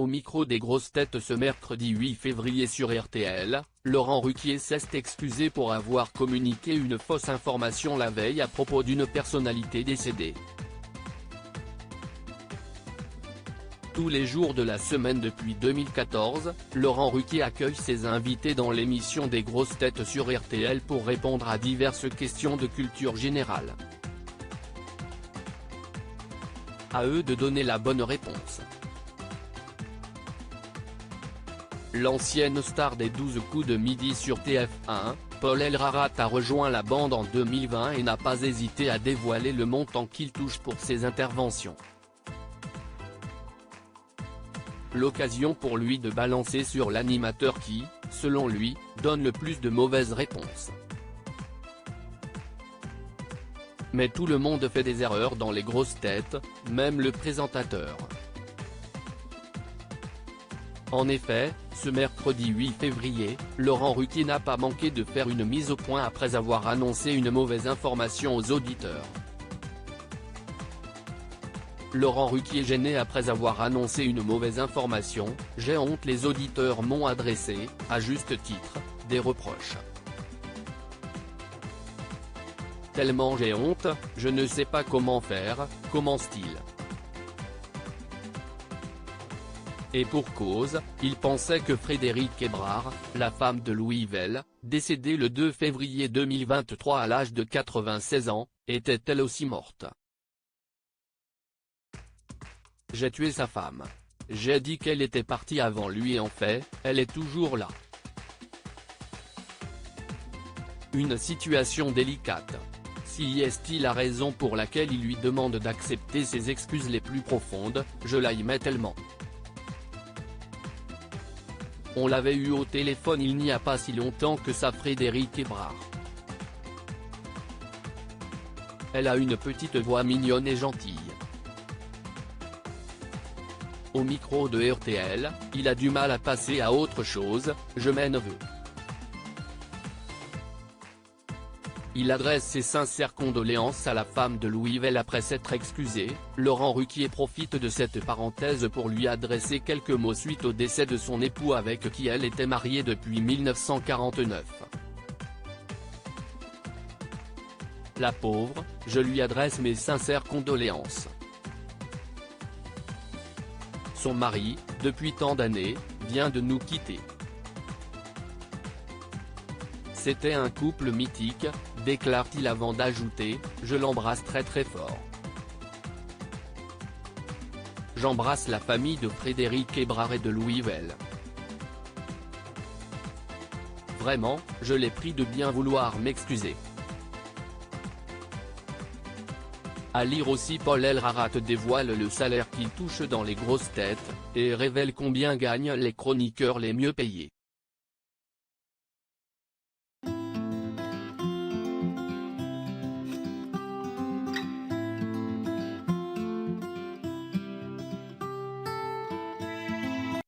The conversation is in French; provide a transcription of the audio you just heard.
Au micro des grosses têtes ce mercredi 8 février sur RTL, Laurent Ruquier s'est excusé pour avoir communiqué une fausse information la veille à propos d'une personnalité décédée. Tous les jours de la semaine depuis 2014, Laurent Ruquier accueille ses invités dans l'émission des grosses têtes sur RTL pour répondre à diverses questions de culture générale. À eux de donner la bonne réponse. L'ancienne star des 12 coups de midi sur TF1, Paul Elrarat a rejoint la bande en 2020 et n'a pas hésité à dévoiler le montant qu'il touche pour ses interventions. L'occasion pour lui de balancer sur l'animateur qui, selon lui, donne le plus de mauvaises réponses. Mais tout le monde fait des erreurs dans les grosses têtes, même le présentateur. En effet, ce mercredi 8 février, Laurent Ruquier n'a pas manqué de faire une mise au point après avoir annoncé une mauvaise information aux auditeurs. Laurent Ruquier gêné après avoir annoncé une mauvaise information, « J'ai honte », les auditeurs m'ont adressé, à juste titre, des reproches. Tellement j'ai honte, je ne sais pas comment faire, commence-t-il. Et pour cause, il pensait que Frédérique Hébrard, la femme de Louis Vell, décédée le 2 février 2023 à l'âge de 96 ans, était elle aussi morte. J'ai tué sa femme. J'ai dit qu'elle était partie avant lui et en fait, elle est toujours là. Une situation délicate. Si est-il la raison pour laquelle il lui demande d'accepter ses excuses les plus profondes, je l'aimais tellement. On l'avait eu au téléphone il n'y a pas si longtemps que ça, Frédérique Hébrard. Elle a une petite voix mignonne et gentille. Au micro de RTL, il a du mal à passer à autre chose, je m'en veux. Il adresse ses sincères condoléances à la femme de Louis Vell après s'être excusé. Laurent Ruquier profite de cette parenthèse pour lui adresser quelques mots suite au décès de son époux avec qui elle était mariée depuis 1949. La pauvre, je lui adresse mes sincères condoléances. Son mari, depuis tant d'années, vient de nous quitter. C'était un couple mythique, déclare-t-il avant d'ajouter, je l'embrasse très très fort. J'embrasse la famille de Frédérique Hébrard et de Louis Vell. Vraiment, je les prie de bien vouloir m'excuser. À lire aussi, Paul Elrarat dévoile le salaire qu'il touche dans les grosses têtes, et révèle combien gagnent les chroniqueurs les mieux payés.